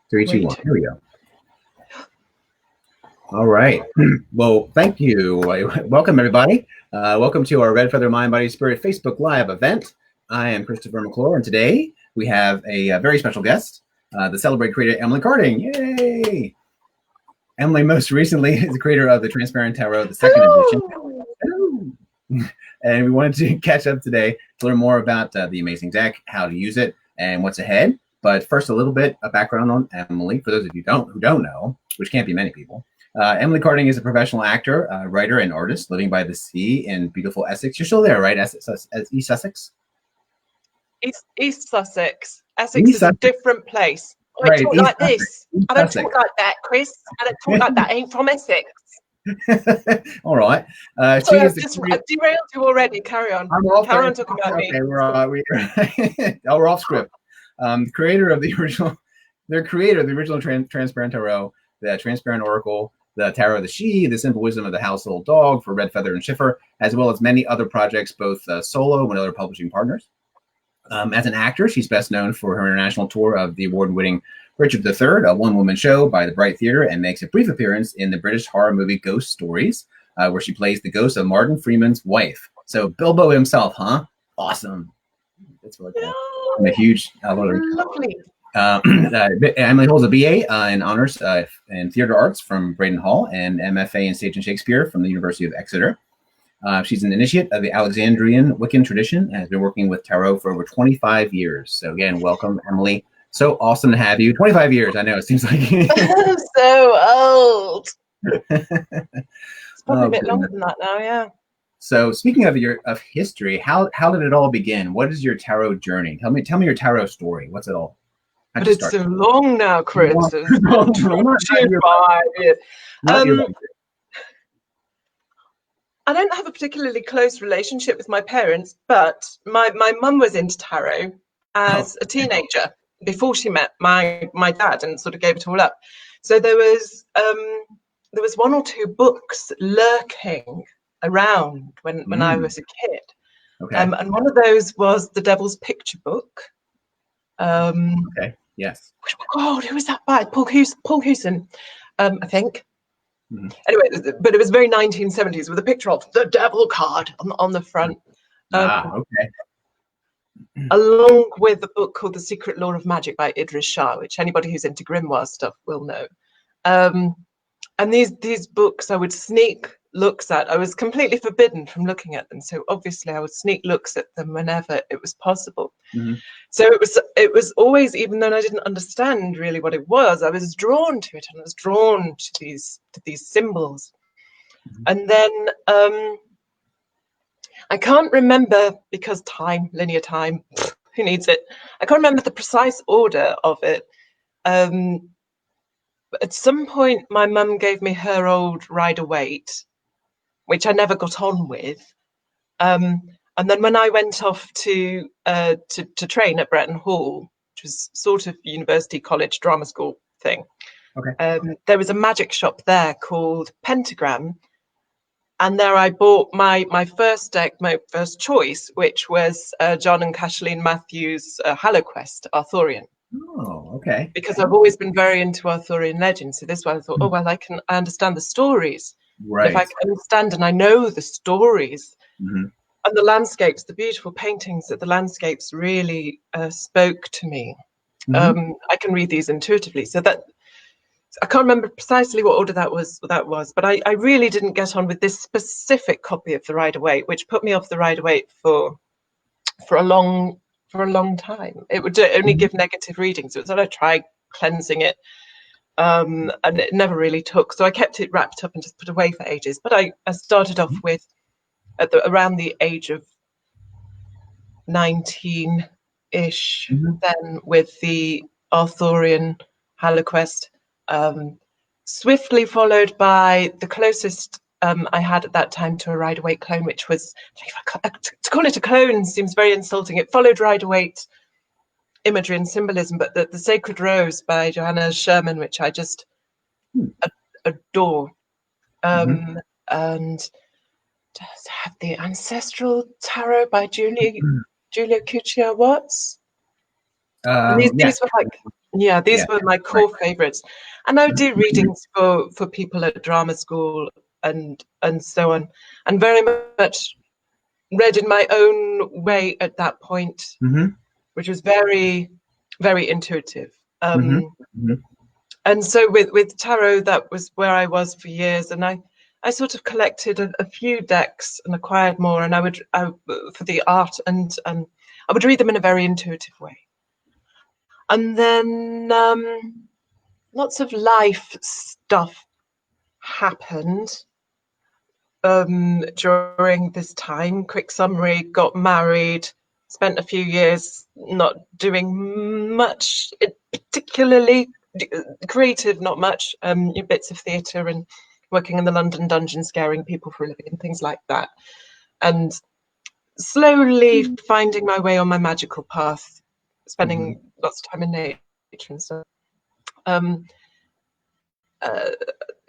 Three, two, one. Here we go. All right. Well, thank you. Welcome, everybody. Welcome to our Red Feather Mind, Body, Spirit Facebook Live event. I am Christopher McClure, and today we have a very special guest, the Celebrate creator, Emily Carding. Yay! Emily most recently is the creator of the Transparent Tarot, the second edition. And we wanted to catch up today to learn more about the amazing deck, how to use it, and what's ahead. But first, a little bit of background on Emily, for those of you who don't know, which can't be many people. Emily Carding is a professional actor, writer, and artist living by the sea in beautiful Essex. You're still there, right? East Sussex? East Sussex. Essex is a different place. I talk like this. I don't talk like that, Chris. I don't talk like that. I ain't from Essex. All right. I've derailed you already. Carry on. Carry on talking about me. We're off script. The creator of the original Transparent Tarot, the Transparent Oracle, the Tarot of the She, the Simple Wisdom of the Household Dog for Red Feather and Schiffer, as well as many other projects, both solo and with other publishing partners. As an actor, she's best known for her international tour of the award-winning Richard III, a one-woman show by the Bright Theatre, and makes a brief appearance in the British horror movie Ghost Stories, where she plays the ghost of Martin Freeman's wife. So Bilbo himself, huh? Awesome. That's really cool. I'm a huge lovely. Emily holds a BA in honors in theater arts from Braden Hall and MFA in stage and Shakespeare from the University of Exeter. She's an initiate of the Alexandrian Wiccan tradition and has been working with tarot for over 25 years. So again, welcome, Emily. So awesome to have you. 25 years, I know, it seems like. I'm so old. It's probably a bit longer than that now, yeah. So speaking of history, how did it all begin? What is your tarot journey? Tell me your tarot story. What's it all? But it's so long now, Chris. I don't have a particularly close relationship with my parents, but my mum was into tarot as a teenager before she met my dad and sort of gave it all up. So there was one or two books lurking around when I was a kid. Okay. And one of those was The Devil's Picture Book. Okay. Yes. God, who was that by? Paul Hewson, I think. Mm-hmm. Anyway, but it was very 1970s with a picture of the devil card on the front. Okay. Along with a book called The Secret Law of Magic by Idris Shah, which anybody who's into grimoire stuff will know. And these books I would sneak looks at. I was completely forbidden from looking at them, so obviously I would sneak looks at them whenever it was possible. Mm-hmm. So it was always, even though I didn't understand really what it was, I was drawn to it, and I was drawn to these symbols. Mm-hmm. And then I can't remember, because linear time, who needs it? I can't remember the precise order of it. But at some point, my mum gave me her old Rider-Waite, which I never got on with. And then when I went off to train at Bretton Hall, which was sort of university, college, drama school thing, there was a magic shop there called Pentagram. And there I bought my first deck, my first choice, which was John and Kathleen Matthews' HalloQuest Arthurian. Oh, okay. Because I've always been very into Arthurian legends. So this one I thought, I understand the stories. Right. If I can understand and I know the stories, mm-hmm. and the landscapes, the beautiful paintings of the landscapes really spoke to me. Mm-hmm. I can read these intuitively. So that I can't remember precisely what order that was, but I really didn't get on with this specific copy of the Rider-Waite, which put me off the Rider-Waite for a long time. It would only give negative readings. It was I tried cleansing it, and it never really took. So I kept it wrapped up and just put away for ages. But I started off with around the age of 19-ish, then with the Arthurian HalloQuest, swiftly followed by the closest I had at that time to a Rider-Waite clone, which was, to call it a clone seems very insulting. It followed Rider-Waite imagery and symbolism, but the Sacred Rose by Johanna Sherman, which I just adore. And does have the Ancestral Tarot by Julia Cuccia Watts. These were like Yeah, these Yeah. were my Right. core favorites. And I would do readings for people at drama school and so on, and very much read in my own way at that point, Mm-hmm. which was very, very intuitive. Mm-hmm. Mm-hmm. And so with tarot, that was where I was for years. And I sort of collected a few decks and acquired more, and for the art, and I would read them in a very intuitive way. And then lots of life stuff happened during this time. Quick summary: got married, spent a few years not doing much, particularly creative, not much, bits of theatre and working in the London dungeon, scaring people for a living and things like that. And slowly finding my way on my magical path, spending lots of time in nature and stuff.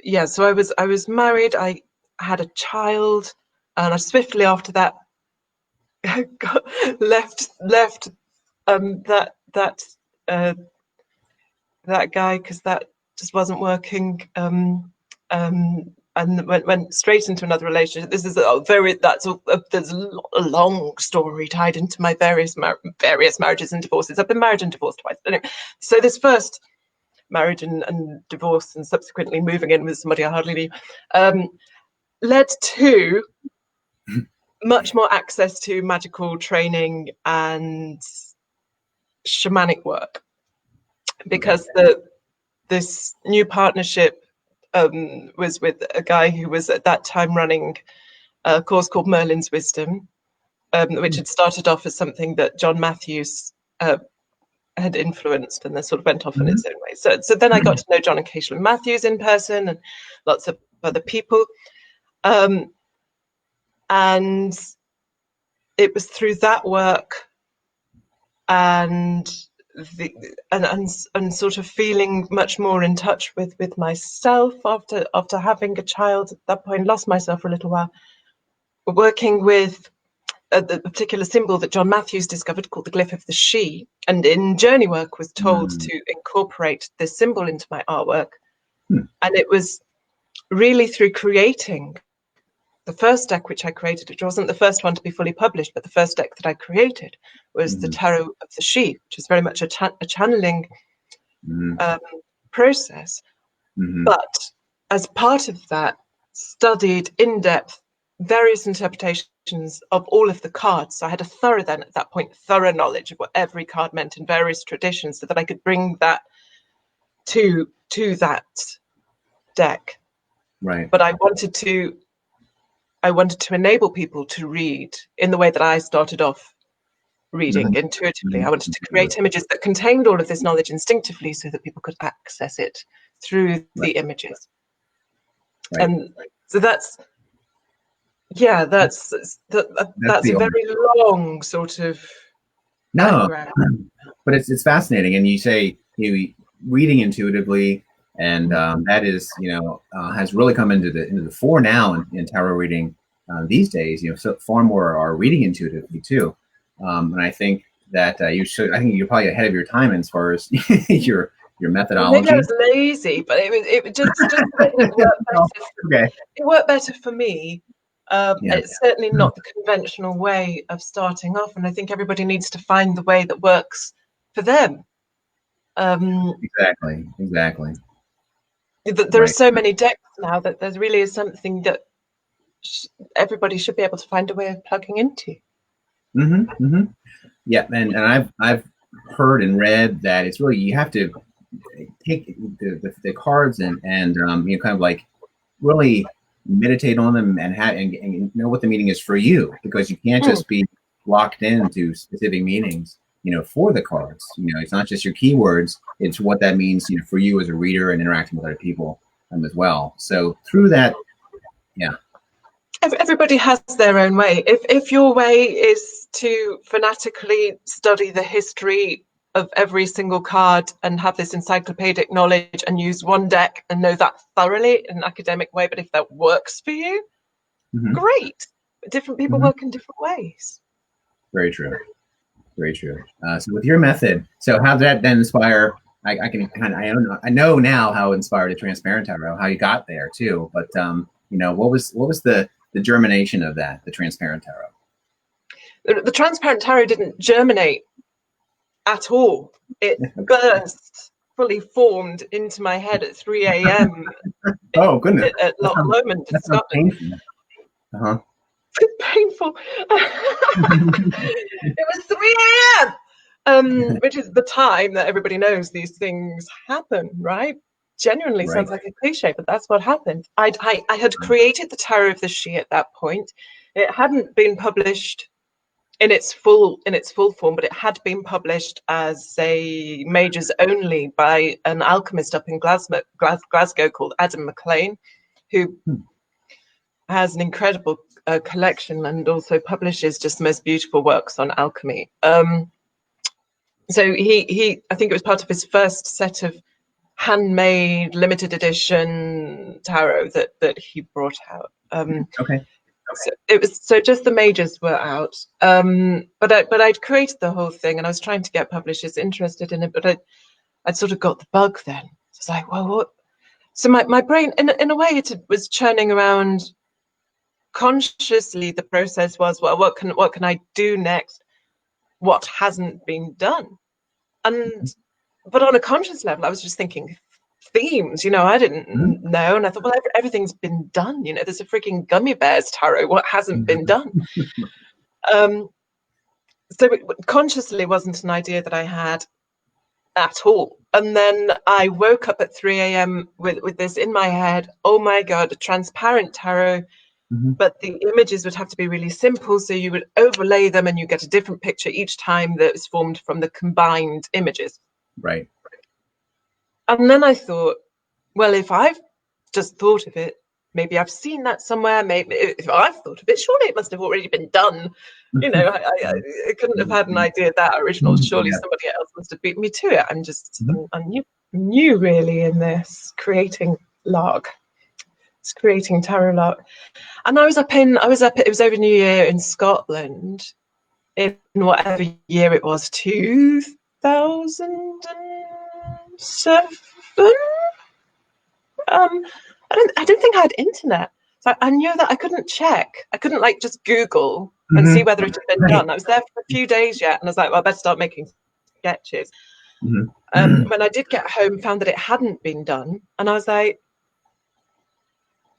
Yeah, so I was married. I had a child, and I swiftly after that got left that guy because that just wasn't working. And went straight into another relationship. This is there's a long story tied into my various marriages and divorces. I've been married and divorced twice. Anyway, so this first marriage and divorce and subsequently moving in with somebody I hardly knew, led to much more access to magical training and shamanic work, because this new partnership was with a guy who was at that time running a course called Merlin's Wisdom, which had started off as something that John Matthews had influenced, and then sort of went off in its own way. So then I got to know John and Caitlin Matthews in person, and lots of other people. And it was through that work and sort of feeling much more in touch with myself after having a child. At that point, lost myself for a little while, working with the particular symbol that John Matthews discovered called the glyph of the she, and in journey work was told to incorporate this symbol into my artwork. And it was really through creating the first deck which I created, which wasn't the first one to be fully published, but the first deck that I created was the Tarot of the She, which is very much a channeling process. But as part of that, studied in depth various interpretations of all of the cards. So I had at that point, thorough knowledge of what every card meant in various traditions, so that I could bring that to that deck. Right. But I wanted to enable people to read in the way that I started off reading, intuitively. I wanted to create images that contained all of this knowledge instinctively, so that people could access it through the images. Right. And so that's a very long sort of background. But it's fascinating, and you say reading intuitively, and that is has really come into the fore now in tarot reading these days. So far more are reading intuitively too, and I think that I think you're probably ahead of your time as far as your methodology. Maybe I was lazy, but it just it worked better. Okay. It worked better for me. It's certainly not the conventional way of starting off, and I think everybody needs to find the way that works for them. Exactly. There are so many decks now that there really is something that everybody should be able to find a way of plugging into. Yeah, and I've heard and read that it's really, you have to take the cards and kind of like really meditate on them and know what the meaning is for you, because you can't just be locked into specific meanings for the cards. It's not just your keywords, it's what that means for you as a reader and interacting with other people as well. So through that, everybody has their own way. If your way is to fanatically study the history of every single card and have this encyclopedic knowledge and use one deck and know that thoroughly in an academic way, but if that works for you, great. But different people work in different ways. Very true. So with your method, so how did that then inspire I can kind of, I know now how inspired a transparent tarot, how you got there too. But what was the germination of that, the transparent tarot? The transparent tarot didn't germinate at all. It burst, fully formed into my head at 3 a.m. Oh goodness, at Loch Lomond in Scotland. Uh-huh. Painful. It was 3 a.m. Which is the time that everybody knows these things happen, right? Genuinely Right. sounds like a cliche, but that's what happened. I had created the Tarot of the She at that point. It hadn't been published in its full form, but it had been published as a majors only by an alchemist up in Glasgow called Adam McClure, who has an incredible collection and also publishes just the most beautiful works on alchemy. So he I think it was part of his first set of handmade limited edition tarot that he brought out. Okay. So it was, so just the majors were out, but I'd created the whole thing and I was trying to get publishers interested in it, but I'd sort of got the bug then. So it's like, well, what? So my brain, in a way, it was churning around consciously. The process was, well, what can I do next? What hasn't been done? But on a conscious level, I was just thinking themes, I didn't know. And I thought, well, everything's been done. There's a freaking gummy bears tarot. What hasn't been done? So it consciously wasn't an idea that I had at all. And then I woke up at 3 a.m. with this in my head. Oh my God, a transparent tarot. But the images would have to be really simple. So you would overlay them and you get a different picture each time that was formed from the combined images. Right. And then I thought, well, if I've just thought of it, maybe I've seen that somewhere. Maybe if I've thought of it, surely it must have already been done. I couldn't have had an idea that original. Surely somebody else must have beat me to it. I'm just new really in this creating lark. It's creating tarot lark. And I was up, it was over New Year in Scotland in whatever year it was, 2007. I don't think I had internet. So I knew that I couldn't check. I couldn't just Google and see whether it had been done. I was there for a few days yet. And I was like, well, I better start making sketches. When I did get home, found that it hadn't been done. And I was like,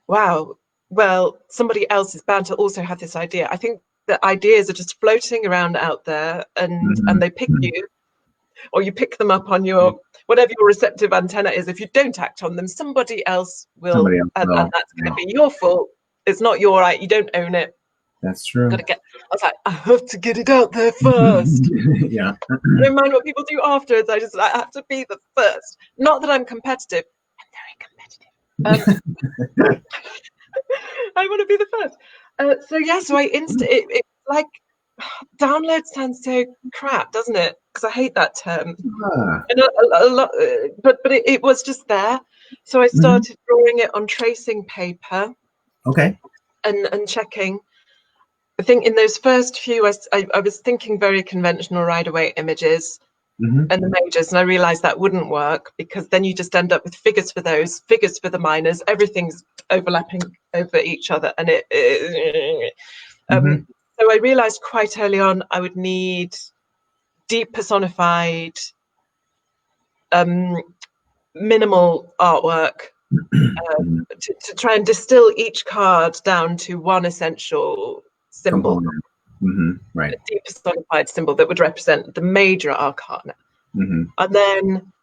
wow, well, somebody else is bound to also have this idea. I think that ideas are just floating around out there and they pick you, or you pick them up on your, whatever your receptive antenna is. If you don't act on them, somebody else will. And that's going to be your fault. It's not your right. You don't own it. That's true. I was like, I have to get it out there first. Yeah. I don't mind what people do afterwards. I have to be the first. Not that I'm competitive. I'm very competitive. I want to be the first. So it like download sounds so crap, doesn't it? Because I hate that term. And a lot, but it was just there. So I started drawing it on tracing paper. Okay. And checking. I think in those first few, I was thinking very conventional right-away images and the majors, and I realized that wouldn't work because then you just end up with figures for those, figures for the minors, everything's overlapping over each other, and so I realized quite early on I would need deep personified, minimal artwork to try and distill each card down to one essential symbol. Right. A deep personified symbol that would represent the major arcana. And then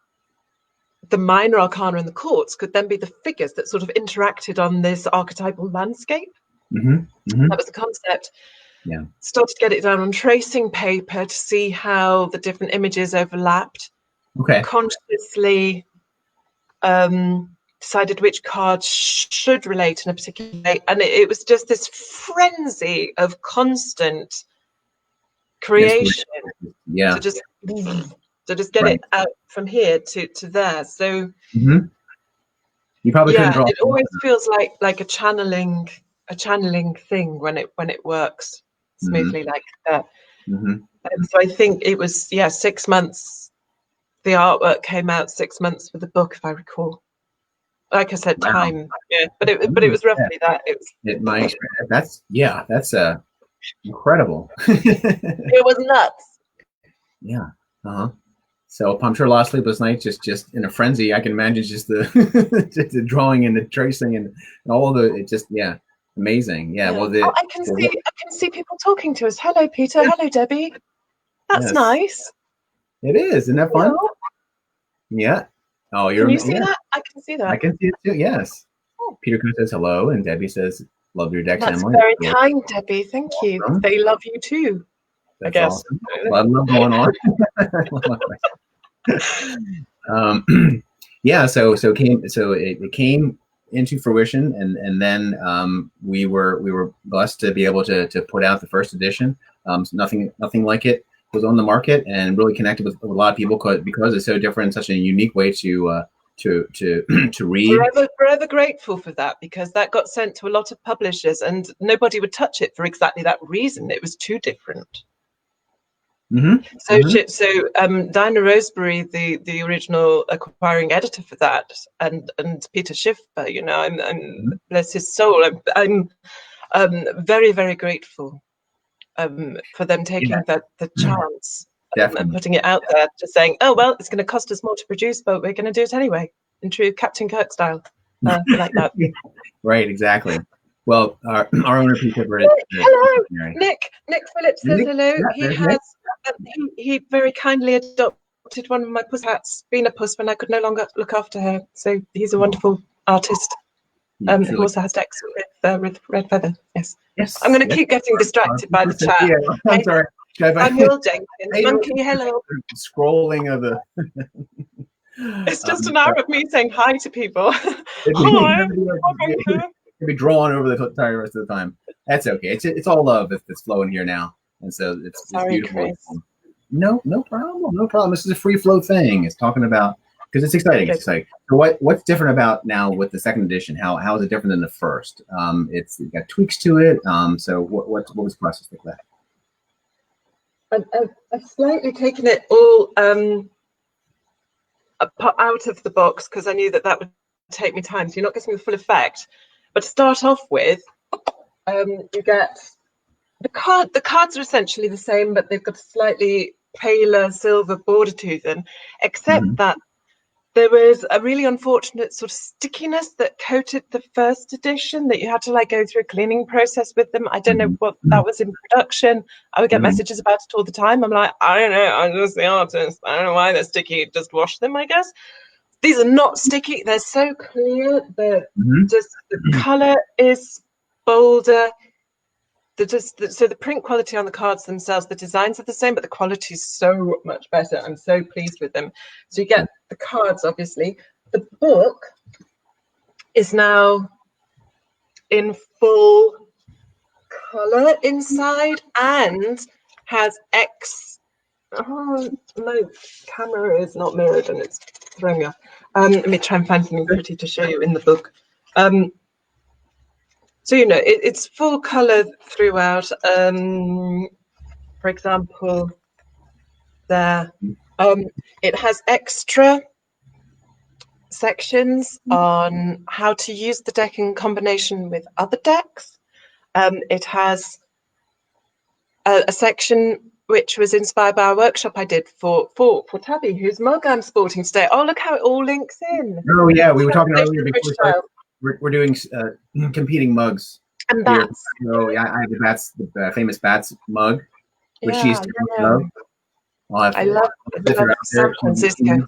the minor arcana and the courts could then be the figures that sort of interacted on this archetypal landscape. That was the concept. Yeah. Started to get it down on tracing paper to see how the different images overlapped. Okay. Consciously decided which cards should relate in a particular way. And it was just this frenzy of constant creation. Yeah. To just get it out from here to there. So you probably couldn't draw. It always feels like a channeling thing when it works smoothly like that. So I think it was 6 months the artwork came out 6 months for the book, if I recall. Like I said, Wow. time. Yeah, but it was roughly that. My experience. That's incredible. It was nuts. Yeah. Uh-huh. So I'm sure a lot of sleepless nights, just in a frenzy. I can imagine just the just the drawing and the tracing and all the it just amazing. Yeah. Well, Oh, I can see people talking to us. Hello, Peter. Hello, Debbie. That's nice. It is. Isn't that fun? Yeah. Oh, Can you see that? I can see that. I can see it too. Yes. Oh. Peter says hello, and Debbie says, "Love your decks, That's Emily." Very kind, Debbie. Thank you. They love you too. That's I guess. Awesome. A lot of love going on. Yeah. So it came into fruition, and then we were blessed to be able to put out the first edition. Nothing like it was on the market, and really connected with a lot of people because it's so different, such a unique way to read. Forever grateful for that, because that got sent to a lot of publishers and nobody would touch it for exactly that reason. It was too different. So Dinah Roseberry, the original acquiring editor for that, and Peter Schiffber, you know, I'm bless his soul, I'm very, very grateful for them taking the chance and putting it out there, just saying, oh well, it's going to cost us more to produce, but we're going to do it anyway, in true Captain Kirk style, like that. Right, exactly. Well, our owner Peter. Hello, Nick Phillips says hello. Yeah, he very kindly adopted one of my puss hats, being a puss when I could no longer look after her. So he's a wonderful artist. Who also has decks with red feather. Yes. I'm going to keep getting distracted by the chat. Yeah, I'm sorry. Samuel Jenkins, Monkey, hello. Scrolling of the. It's just an hour of me saying hi to people. Hi. You'll be drawn over the entire rest of the time. That's okay. It's all love that's flowing here now, and so it's beautiful. Chris. No problem. No problem. This is a free flow thing. It's talking about because it's exciting. It's exciting. So what's different about now with the second edition? How is it different than the first? It's got tweaks to it. So what was the process like that? I've slightly taken it all out of the box because I knew that would take me time. So you're not getting the full effect. But to start off with, you get the card. The cards are essentially the same, but they've got a slightly paler silver border to them, except that there was a really unfortunate sort of stickiness that coated the first edition that you had to like go through a cleaning process with them. I don't know what that was in production. I would get messages about it all the time. I'm like, I don't know. I'm just the artist. I don't know why they're sticky. Just wash them, I guess. These are not sticky. They're so clear. Just the color is bolder. So the print quality on the cards themselves, the designs are the same, but the quality is so much better. I'm so pleased with them. So you get the cards, obviously. The book is now in full color inside and has my camera is not mirrored and it's throwing me off. Let me try and find something pretty to show you in the book. So, you know, it's full color throughout. For example, there, it has extra sections on how to use the deck in combination with other decks. It has a section which was inspired by a workshop I did for Tabby, whose mug I'm sporting today. Oh, look how it all links in. Oh yeah, we were talking earlier before. We're doing competing mugs. And bats. So yeah, I have the famous bats mug, which she's love. I love San Francisco.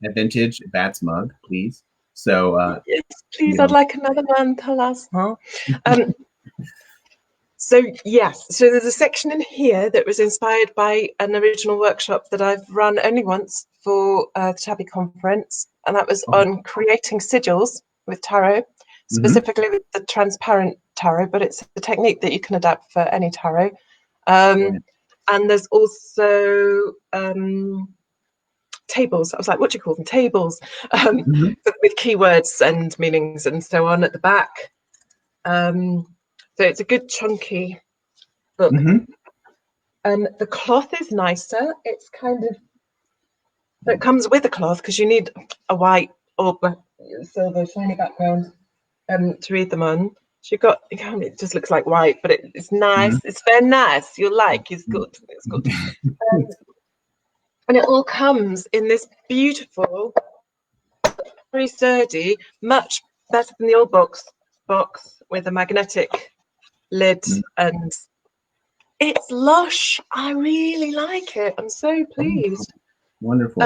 A vintage bats mug, please. So yes, please, I'd like another one. Tell us, huh? So yes, so there's a section in here that was inspired by an original workshop that I've run only once for the Tabby conference, and that was on creating sigils with tarot, specifically with the transparent tarot, but it's a technique that you can adapt for any tarot. And there's also tables. I was like, what do you call them? Tables with keywords and meanings and so on at the back. So it's a good chunky book. The cloth is nicer. It's kind of So it comes with a cloth because you need a white or silver shiny background to read them on. So you've got, it just looks like white, but it's nice. It's very nice. You'll like. It's good. It's good. And it all comes in this beautiful, very sturdy, much better than the old box with a magnetic lid, and it's lush. I really like it. I'm so pleased. Wonderful.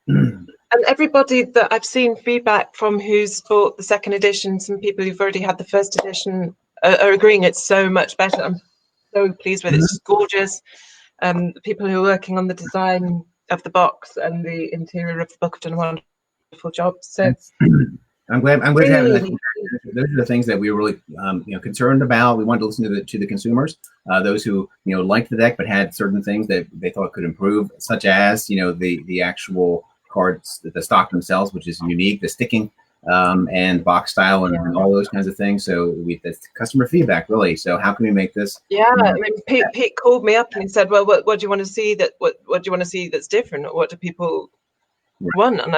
And everybody that I've seen feedback from who's bought the second edition, some people who've already had the first edition are agreeing it's so much better. I'm so pleased with it. It's just gorgeous. The people who are working on the design of the box and the interior of the book have done a wonderful job. So I'm glad to have that. Those are the things that we were really concerned about. We wanted to listen to the consumers, those who liked the deck but had certain things that they thought could improve, such as the actual cards, the stock themselves, which is unique, the sticking and box style and all those kinds of things. So that's customer feedback, really. So how can we make this? Yeah, I mean, Pete called me up and he said, "Well, what do you want to see what do you want to see that's different? What do people want?" And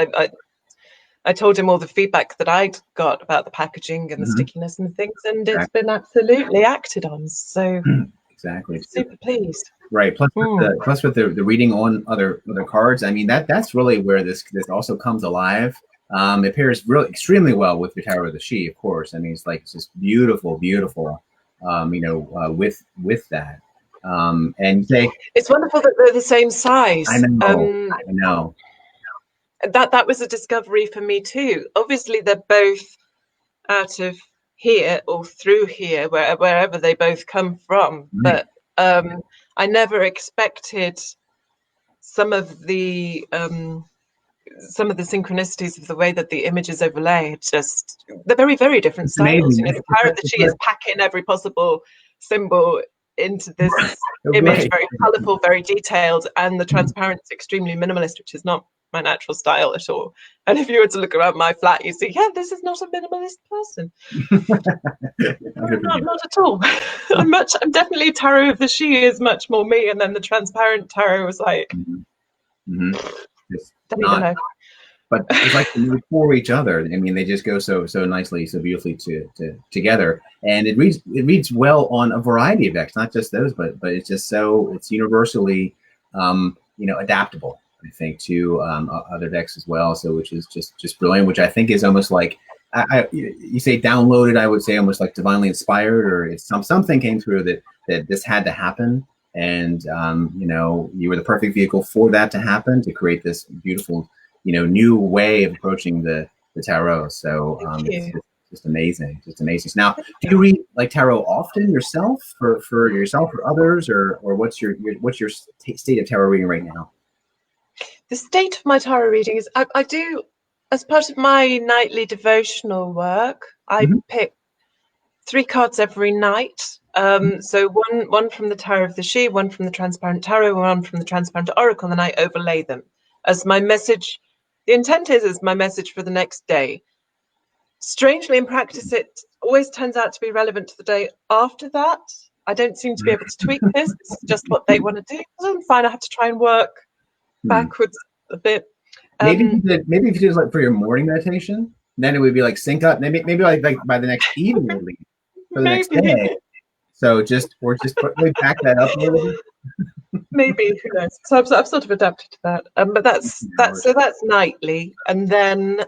I told him all the feedback that I'd got about the packaging and the stickiness and things, and it's been absolutely acted on. So exactly, super pleased. Right. Plus with the reading on other cards, I mean that's really where this also comes alive. It pairs really extremely well with the Tower of the She, of course. I mean, it's just beautiful, with that. And it's wonderful that they're the same size. I know. That was a discovery for me too. Obviously, they're both out of here or through here, wherever they both come from. But I never expected some of the synchronicities of the way that the images overlay. They're very, very different styles. The Tower of the She is packing every possible symbol into this image, very colourful, very detailed, and the transparent is extremely minimalist, which is not my natural style at all. And if you were to look around my flat, you see, this is not a minimalist person. not at all. I'm definitely Tarot of the She is much more me, and then the transparent tarot was like, don't even know. But it's like for each other. I mean, they just go so nicely, so beautifully together, and it reads well on a variety of decks, not just those, but it's just it's universally adaptable, I think, to other decks as well. So which is just brilliant. Which I think is almost like you say downloaded. I would say almost like divinely inspired, or it's something came through that this had to happen, and you were the perfect vehicle for that to happen, to create this beautiful new way of approaching the tarot. So it's just amazing, So now, do you read like tarot often yourself, for yourself or others, or what's your state of tarot reading right now? The state of my tarot reading is I do, as part of my nightly devotional work, I pick 3 cards every night. So one from the Tower of the She, one from the Transparent Tarot, one from the Transparent Oracle, and I overlay them as my message. The intent is as my message for the next day. Strangely, in practice, it always turns out to be relevant to the day after that. I don't seem to be able to tweak this. It's just what they want to do. I'm fine. I have to try and work backwards a bit. Maybe if you do like for your morning meditation, then it would be like sync up. Maybe like by the next evening, for the next day. So just back that up a little bit. Maybe, who knows? So I've sort of adapted to that. But that's nightly, and then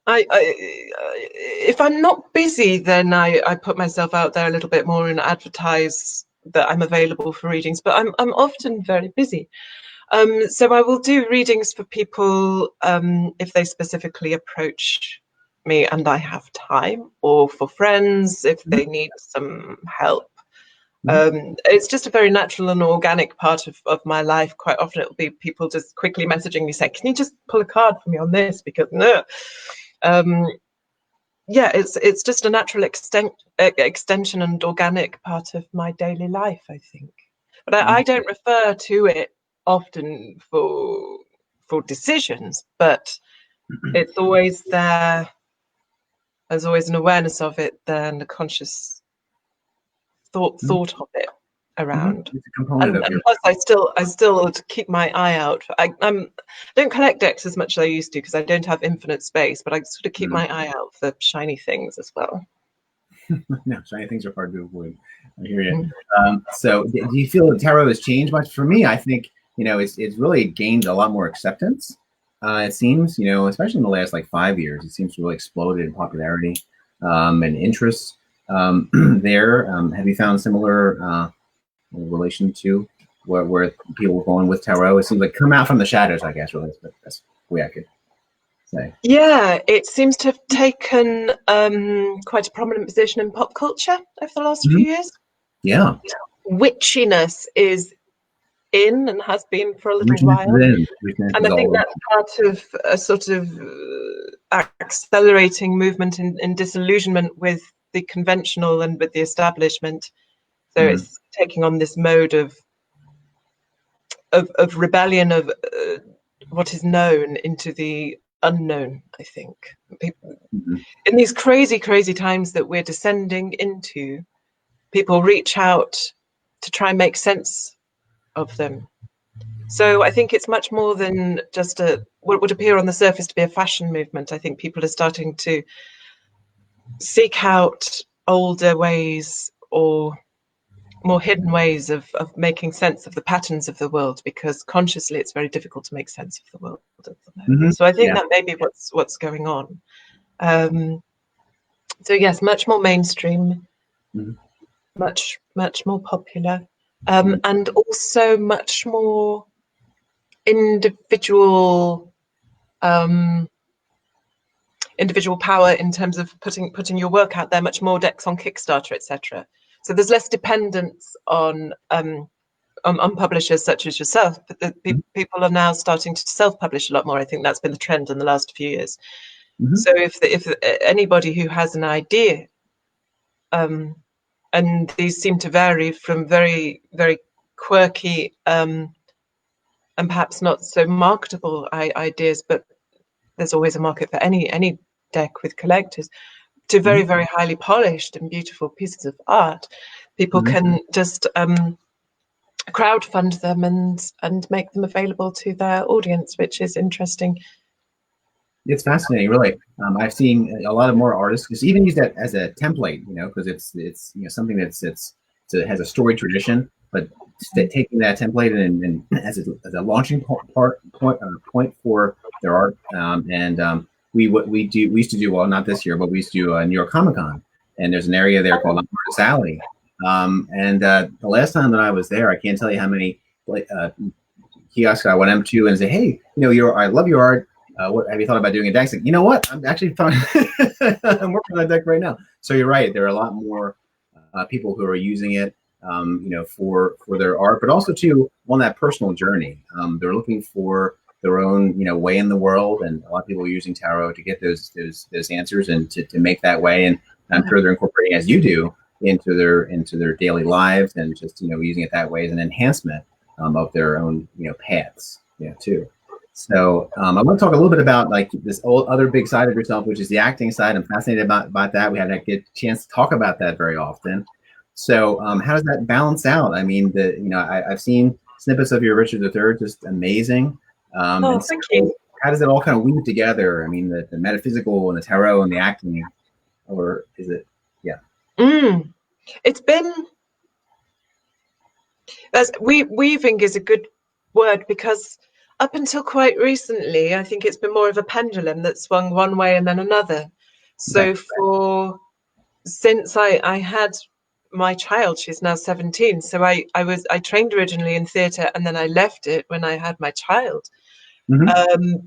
if I'm not busy, then I put myself out there a little bit more and advertise that I'm available for readings. But I'm often very busy. So I will do readings for people if they specifically approach me and I have time, or for friends if they need some help. It's just a very natural and organic part of my life. Quite often it will be people just quickly messaging me saying, "Can you just pull a card for me on this?" Because it's just a natural extension and organic part of my daily life, I think. But I don't refer to it often for decisions, but it's always there. There's always an awareness of it there and a conscious thought of it. around. It's a component of And your. plus, I still keep my eye out. I don't collect decks as much as I used to because I don't have infinite space, but I sort of keep my eye out for shiny things as well. No, shiny things are hard to avoid. I hear you. So, do you feel that tarot has changed much? For me, I think it's really gained a lot more acceptance. It seems, especially in the last like 5 years, it seems to really exploded in popularity and interest there. Have you found similar in relation to where people were going with tarot? It seems like come out from the shadows, I guess. Really, that's the way I could say. Yeah, it seems to have taken quite a prominent position in pop culture over the last few years. Yeah. Witchiness is in and has been for a little while. Witchiness And is I think all that's part of a sort of accelerating movement in disillusionment with the conventional and with the establishment. So it's taking on this mode of rebellion of what is known into the unknown, I think. In these crazy, crazy times that we're descending into, people reach out to try and make sense of them. So I think it's much more than just what would appear on the surface to be a fashion movement. I think people are starting to seek out older ways or more hidden ways of making sense of the patterns of the world, because consciously it's very difficult to make sense of the world at the moment. So I think that may be what's going on. So yes, much more mainstream, much more popular, and also much more individual power in terms of putting your work out there. Much more decks on Kickstarter, etc. So there's less dependence on publishers such as yourself, but people are now starting to self-publish a lot more. I think that's been the trend in the last few years. So if anybody who has an idea, and these seem to vary from very, very quirky and perhaps not so marketable ideas, but there's always a market for any deck with collectors, to very, very highly polished and beautiful pieces of art. People can just crowdfund them and make them available to their audience, which is interesting. It's fascinating, really. I've seen a lot of more artists just even use that as a template, because it's something it has a story tradition, but taking that template and as a launching point for their art. We used to do, well, not this year, but we used to do New York Comic Con, and there's an area there called Artist Alley. The last time that I was there, I can't tell you how many kiosks I went into and say, hey, I love your art. What have you thought about doing a deck? Like, you know what? I'm actually I'm working on a deck right now. So you're right. There are a lot more people who are using it, for their art, but also too on that personal journey. They're looking for their own, way in the world, and a lot of people are using tarot to get those answers and to make that way. And I'm sure they're incorporating, as you do, into their daily lives, and just using it that way as an enhancement of their own paths, too. So I want to talk a little bit about like this other big side of yourself, which is the acting side. I'm fascinated about that. We haven't get a chance to talk about that very often. So how does that balance out? I mean, I've seen snippets of your Richard III, just amazing. Thank you. How does it all kind of weave together? I mean, the metaphysical and the tarot and the acting, or is it? Yeah. It's been. Weaving is a good word, because up until quite recently, I think it's been more of a pendulum that swung one way and then another. So since I had my child, she's now 17. So I trained originally in theatre, and then I left it when I had my child.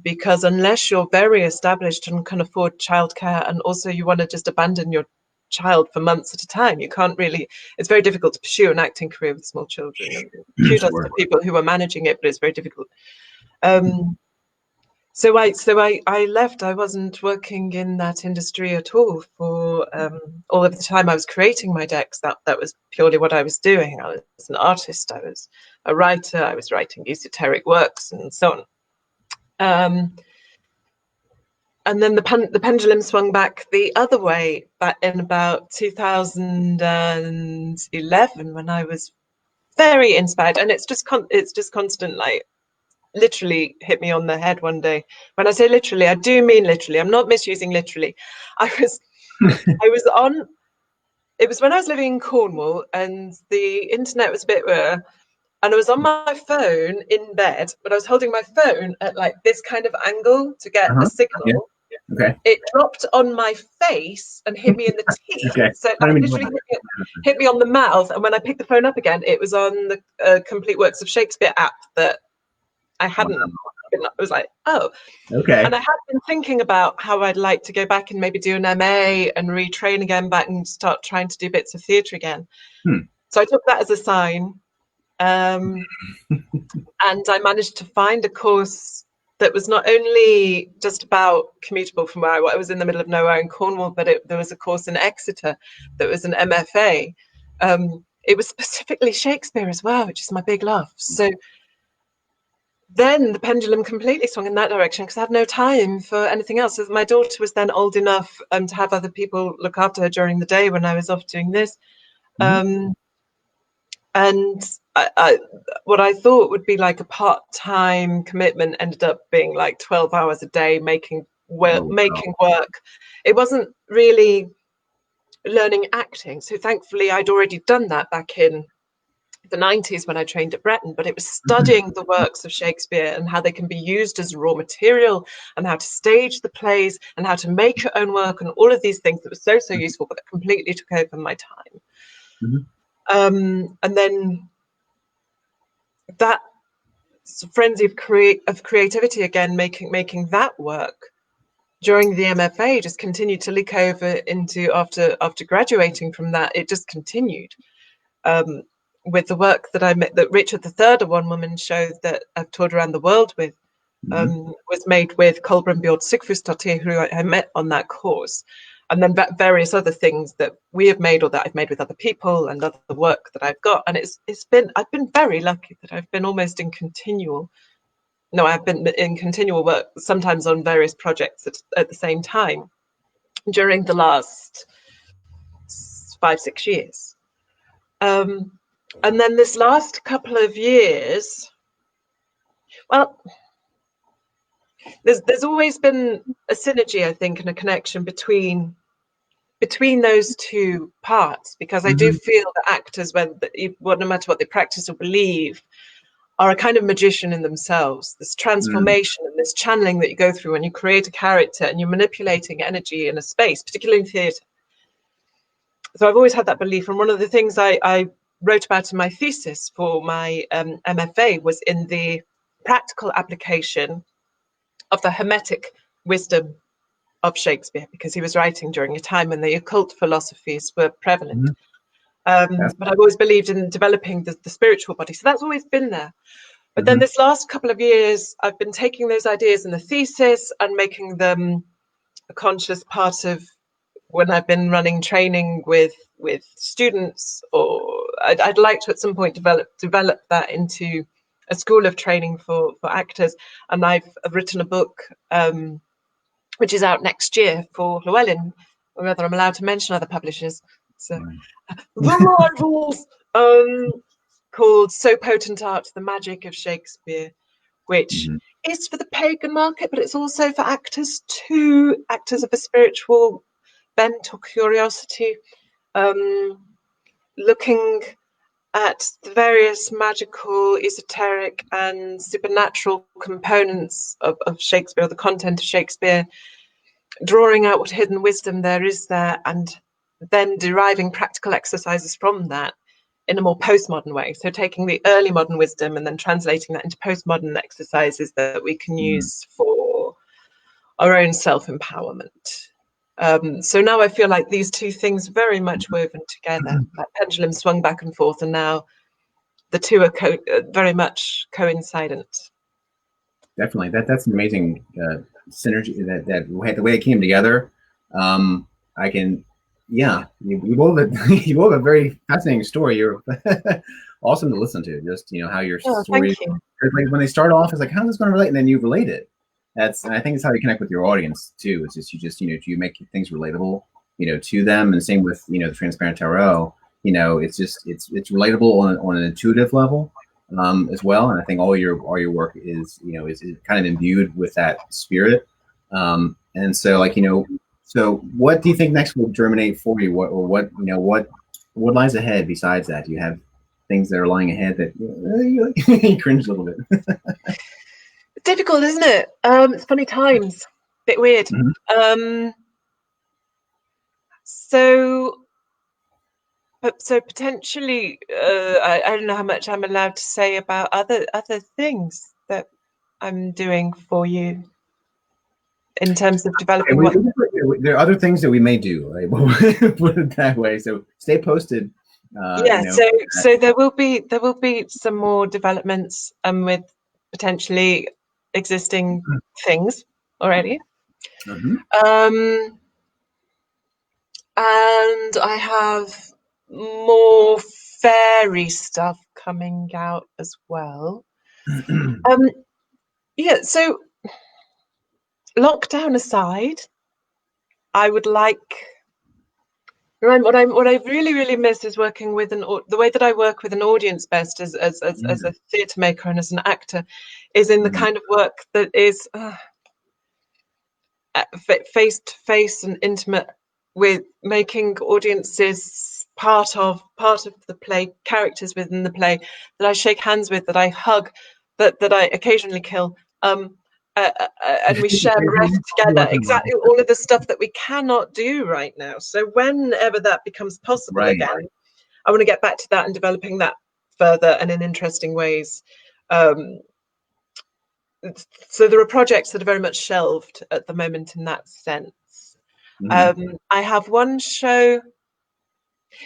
Because unless you're very established and can afford childcare, and also you want to just abandon your child for months at a time, you can't really. It's very difficult to pursue an acting career with small children. Kudos to people who are managing it, but it's very difficult. So I left. I wasn't working in that industry at all for all of the time I was creating my decks. That was purely what I was doing. I was an artist. I was a writer. I was writing esoteric works and so on. And then the pendulum swung back the other way, back in about 2011, when I was very inspired, and it's just constant, like, literally hit me on the head one day. When I say literally, I do mean literally. I'm not misusing literally. I was on. It was when I was living in Cornwall, and the internet was a bit rare. And I was on my phone in bed, but I was holding my phone at like this kind of angle to get a signal. Yeah. Okay. It dropped on my face and hit me in the teeth. Okay. So it literally hit me on the mouth. And when I picked the phone up again, it was on the Complete Works of Shakespeare app that I hadn't. I was like, oh. Okay. And I had been thinking about how I'd like to go back and maybe do an MA and retrain again back and start trying to do bits of theatre again. So I took that as a sign. And I managed to find a course that was not only just about commutable from where I was in the middle of nowhere in Cornwall, but there was a course in Exeter that was an MFA. It was specifically Shakespeare as well, which is my big love. So then the pendulum completely swung in that direction because I had no time for anything else. So my daughter was then old enough to have other people look after her during the day when I was off doing this. And what I thought would be like a part-time commitment ended up being like 12 hours a day making work. It wasn't really learning acting. So thankfully I'd already done that back in the 90s when I trained at Breton, but it was studying the works of Shakespeare and how they can be used as raw material and how to stage the plays and how to make your own work and all of these things that were so useful, but that completely took over my time. And then that frenzy of creativity again, making that work during the MFA just continued to leak over into after graduating from that. It just continued with the work that I met, that Richard III, a one-woman show that I've toured around the world with, was made with Kolbrun Bjord Sigfusdottir, who I met on that course. And then various other things that we have made or that I've made with other people and other work that I've got. And I've been very lucky that I've been almost in continual work, sometimes on various projects at the same time during the last 5-6 years. And then this last couple of years, well, there's always been a synergy, I think, and a connection between those two parts, because I do feel that actors, no matter what they practice or believe, are a kind of magician in themselves. This transformation and this channeling that you go through when you create a character and you're manipulating energy in a space, particularly in theatre. So I've always had that belief. And one of the things I wrote about in my thesis for my MFA was in the practical application of the Hermetic wisdom of Shakespeare, because he was writing during a time when the occult philosophies were prevalent. But I've always believed in developing the spiritual body. So that's always been there. But then this last couple of years, I've been taking those ideas in the thesis and making them a conscious part of when I've been running training with students, or I'd like to at some point develop that into a school of training for actors. And I've written a book which is out next year for Llewellyn, or whether I'm allowed to mention other publishers. So the rivals, called So Potent Art, The Magic of Shakespeare, which is for the pagan market, but it's also for actors too, actors of a spiritual bent or curiosity, looking at the various magical, esoteric and supernatural components of Shakespeare, or the content of Shakespeare, drawing out what hidden wisdom there is there, and then deriving practical exercises from that in a more postmodern way. So taking the early modern wisdom and then translating that into postmodern exercises that we can use for our own self-empowerment. So now I feel like these two things very much woven together, that pendulum swung back and forth, and now the two are very much coincident. Definitely, that's an amazing synergy. That the way it came together. I can, you wove a very fascinating story. You're awesome to listen to. Just how your story. Thank you. Like when they start off, it's like, how is this going to relate, and then you relate it. And I think it's how you connect with your audience too. It's just you make things relatable, to them. And same with the Transparent Tarot. it's relatable on an intuitive level as well. And I think all your work is kind of imbued with that spirit. And so so what do you think next will germinate for you? What lies ahead besides that? Do you have things that are lying ahead that you cringe a little bit? Difficult, isn't it? It's funny times, bit weird. Mm-hmm. So potentially, I don't know how much I'm allowed to say about other things that I'm doing for you in terms of developing what. There are other things that we may do. Right? We'll put it that way. So stay posted. Yeah. So there will be some more developments with potentially existing things already. Mm-hmm. And I have more fairy stuff coming out as well. Yeah, so lockdown aside, I would like what I really miss is working with the way that I work with an audience best as a theatre maker and as an actor is in the kind of work that is face to face and intimate, with making audiences part of the play, characters within the play that I shake hands with, that I hug, that I occasionally kill, and we share breath together. Exactly all of the stuff that we cannot do right now. So whenever that becomes possible again, I want to get back to that and developing that further and in interesting ways. So there are projects that are very much shelved at the moment in that sense. I have one show.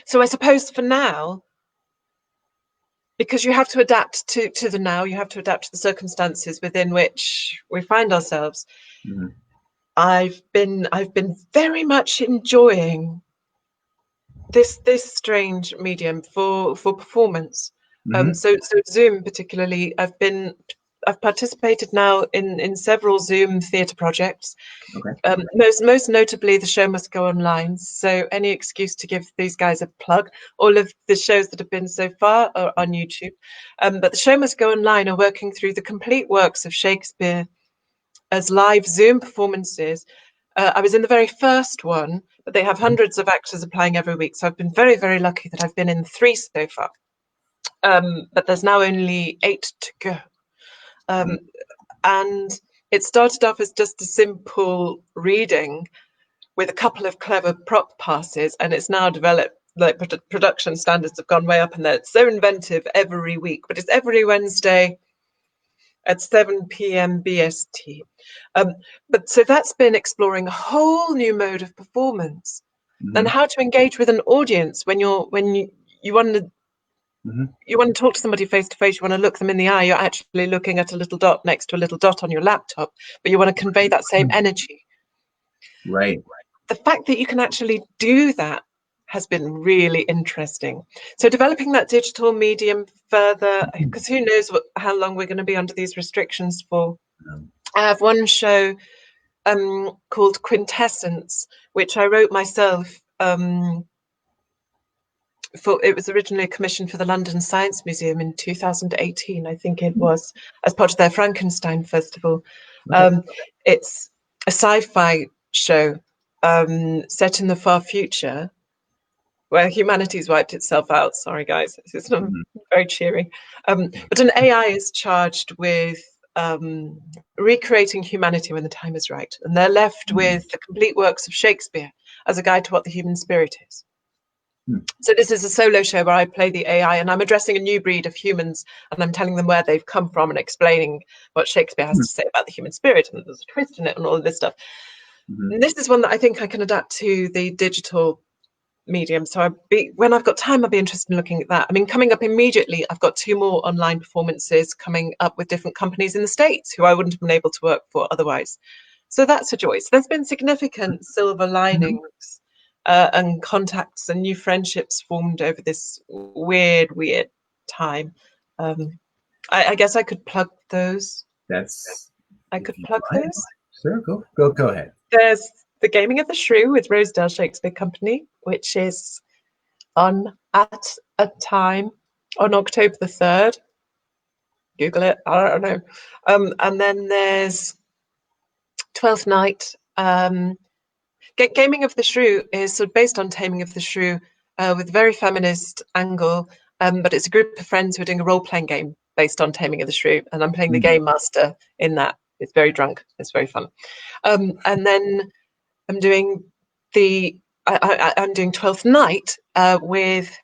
So I suppose for now, because you have to adapt to the now, you have to adapt to the circumstances within which we find ourselves. I've been very much enjoying this strange medium for performance. So Zoom particularly, I've participated now in several Zoom theatre projects. Okay. Most notably, the show must go online. So any excuse to give these guys a plug. All of the shows that have been so far are on YouTube. But the show must go online are working through the complete works of Shakespeare as live Zoom performances. I was in the very first one, but they have hundreds of actors applying every week. So I've been very, very lucky that I've been in 3 so far. But there's now only 8 to go. And it started off as just a simple reading with a couple of clever prop passes, and it's now developed, like production standards have gone way up, and they're so inventive every week. But it's every Wednesday at 7 p.m. BST. But so that's been exploring a whole new mode of performance and how to engage with an audience when you want to. You want to talk to somebody face to face, you want to look them in the eye, you're actually looking at a little dot next to a little dot on your laptop, but you want to convey that same energy. Right. The fact that you can actually do that has been really interesting. So developing that digital medium further, because who knows how long we're going to be under these restrictions for. I have one show called Quintessence, which I wrote myself. It was originally commissioned for the London Science Museum in 2018, I think it was, as part of their Frankenstein Festival. It's a sci-fi show set in the far future, where humanity's wiped itself out. Sorry, guys, it's not very cheery. But an AI is charged with recreating humanity when the time is right, and they're left with the complete works of Shakespeare as a guide to what the human spirit is. So this is a solo show where I play the AI, and I'm addressing a new breed of humans, and I'm telling them where they've come from and explaining what Shakespeare has to say about the human spirit, and there's a twist in it and all of this stuff. And this is one that I think I can adapt to the digital medium. So when I've got time, I'll be interested in looking at that. I mean, coming up immediately, I've got 2 more online performances coming up with different companies in the States who I wouldn't have been able to work for otherwise. So that's a joy. So there's been significant silver linings. And contacts and new friendships formed over this weird time. I guess I could plug those. I could plug those. Sure, go ahead. There's The Gaming of the Shrew with Rosedale Shakespeare Company, which is on at a time on October the 3rd. Google it, I don't know. And then there's Twelfth Night. Gaming of the Shrew is sort of based on Taming of the Shrew, with a very feminist angle, but it's a group of friends who are doing a role-playing game based on Taming of the Shrew, and I'm playing the game master in that. It's very drunk. It's very fun. And then I'm doing I'm doing Twelfth Night with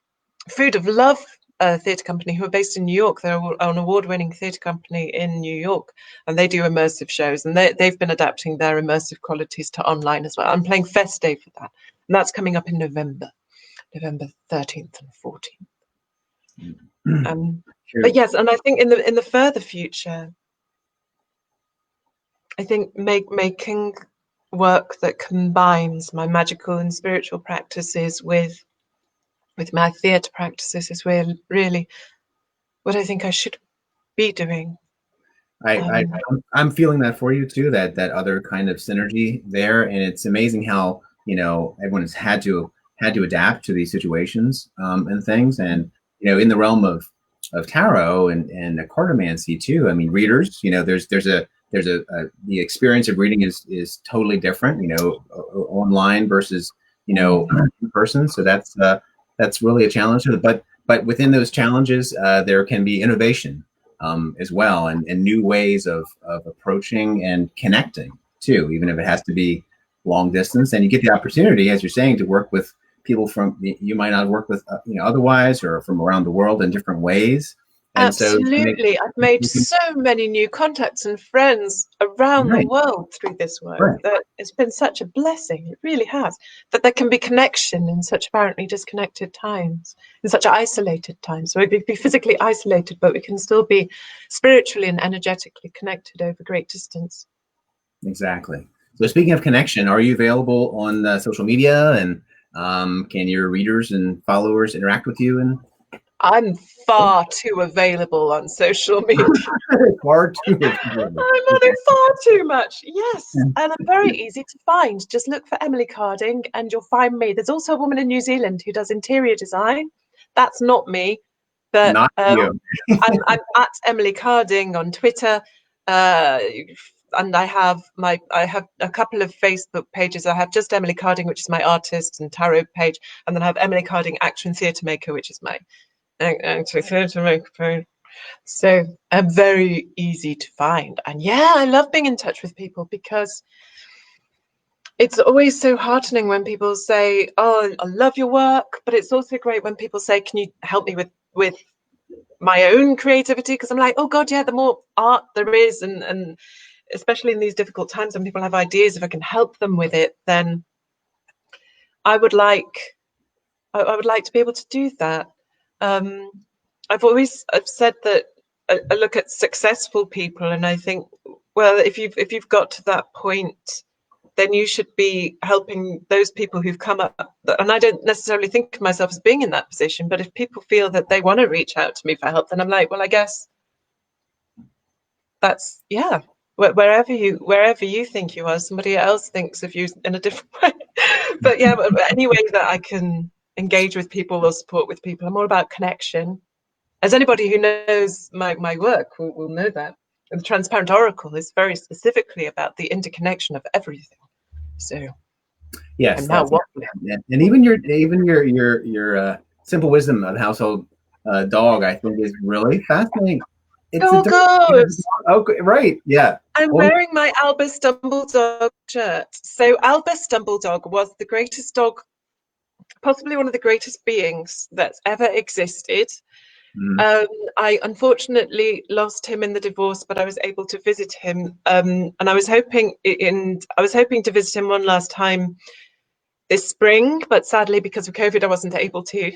Food of Love theatre company, who are based in New York. They're an award-winning theatre company in New York, and they do immersive shows, and they've been adapting their immersive qualities to online as well. I'm playing Fest Day for that, and that's coming up in November 13th and 14th. But yes, and I think in the further future, I think making work that combines my magical and spiritual practices with my theatre practices is really what I think I should be doing. I'm feeling that for you too, that other kind of synergy there. And it's amazing how, everyone has had to adapt to these situations, and things. And, in the realm of tarot and cartomancy too. I mean, readers, there's the experience of reading is totally different, online versus, in person. So that's really a challenge. But within those challenges, there can be innovation, as well, and new ways of approaching and connecting too, even if it has to be long distance. And you get the opportunity, as you're saying, to work with people from you might not work with otherwise, or from around the world in different ways. And absolutely, I've made so many new contacts and friends around the world through this work. That it's been such a blessing. It really has. That there can be connection in such apparently disconnected times, in such isolated times. So we'd be physically isolated, but we can still be spiritually and energetically connected over great distance. Exactly. So speaking of connection, are you available on social media, and can your readers and followers interact with you? And I'm far too available on social media. Far too available. I'm on it far too much. Yes, and I'm very easy to find. Just look for Emily Carding and you'll find me. There's also a woman in New Zealand who does interior design. That's not me, but not you. I'm at Emily Carding on Twitter, and I have a couple of Facebook pages. I have just Emily Carding, which is my artist and tarot page, and then I have Emily Carding, actor and theatre maker, which is my actor theatre maker page. So I'm very easy to find. And yeah, I love being in touch with people, because it's always so heartening when people say, oh, I love your work, but it's also great when people say, can you help me with my own creativity? Because I'm like, oh God, yeah, the more art there is, and especially in these difficult times when people have ideas, if I can help them with it, then I would like to be able to do that. I've said that I look at successful people and I think, well, if you've got to that point, then you should be helping those people who've come up. And I don't necessarily think of myself as being in that position, but if people feel that they want to reach out to me for help, then I'm like, well, I guess that's, yeah, wherever you think you are, somebody else thinks of you in a different way. But yeah, any way that I can engage with people or support with people, I'm all about connection. As anybody who knows my work will know that. And the Transparent Oracle is very specifically about the interconnection of everything. So yes, I'm now and even your simple wisdom of household dog, I think, is really fascinating. It's good. Oh, right, yeah. I'm wearing my Albus Dumbledore shirt. So Albus Dumbledore was the greatest dog, possibly one of the greatest beings that's ever existed. I unfortunately lost him in the divorce, but I was able to visit him, and I was hoping to visit him one last time this spring, but sadly because of COVID I wasn't able to.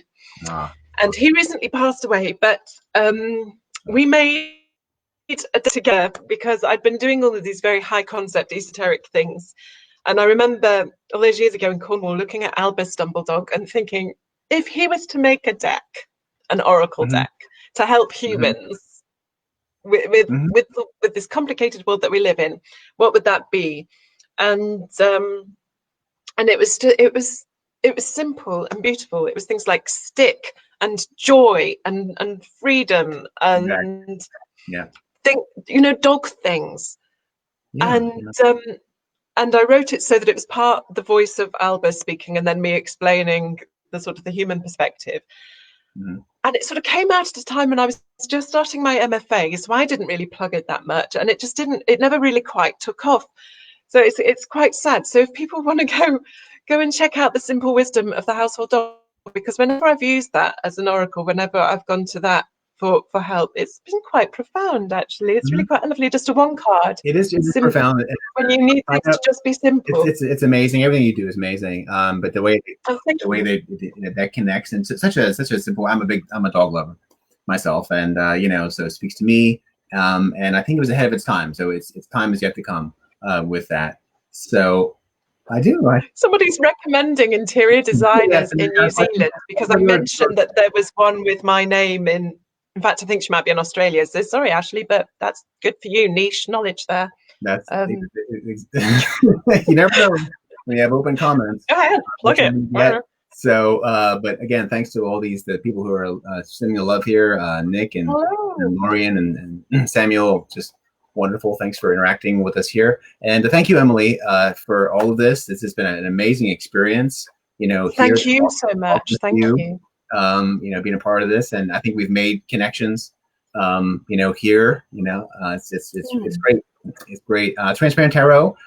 And he recently passed away, but we made a day together because I'd been doing all of these very high concept esoteric things, and I remember all those years ago in Cornwall looking at Albus Dumbledore and thinking, if he was to make a deck, an oracle deck, to help humans with this complicated world that we live in, what would that be? And it was it was simple and beautiful. It was things like stick and joy and freedom Exactly. and Yeah. dog things. Yeah. And I wrote it so that it was part the voice of Alba speaking and then me explaining the sort of the human perspective. Mhm. And it sort of came out at a time when I was just starting my MFA, so I didn't really plug it that much, and it never really quite took off. So it's quite sad. So if people want to go and check out the simple wisdom of the household dog, because whenever I've used that as an oracle, whenever I've gone to that for help, it's been quite profound actually. It's really Mhm. quite lovely, just a one card. It is Simple. profound. When you need I things know to just be simple. it's amazing. Everything you do is amazing. But the way Oh, thank you. that connects into such a simple. I'm a dog lover myself, and so it speaks to me. And I think it was ahead of its time. So its time is yet to come with that. So I do. Somebody's recommending interior designers in New Zealand because I mentioned that there was one with my name in. In fact, I think she might be in Australia. So sorry, Ashley, but that's good for you. Niche knowledge there. That's you never know when you have open comments. Go ahead, plug it. So, but again, thanks to all the people who are sending the love here, Nick and Maureen and Samuel, just wonderful. Thanks for interacting with us here, and thank you, Emily, for all of this. This has been an amazing experience. Thank you so much. Thank you. Being a part of this, and I think we've made connections. Here, it's great. It's great. Transparent Tarot,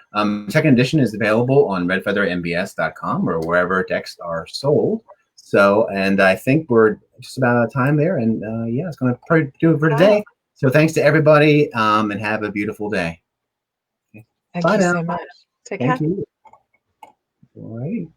second edition is available on redfeathermbs.com or wherever decks are sold. So, and I think we're just about out of time there. And yeah, it's going to probably do it for today. So thanks to everybody, and have a beautiful day. Thank you so much. Take care. Thank you. All right.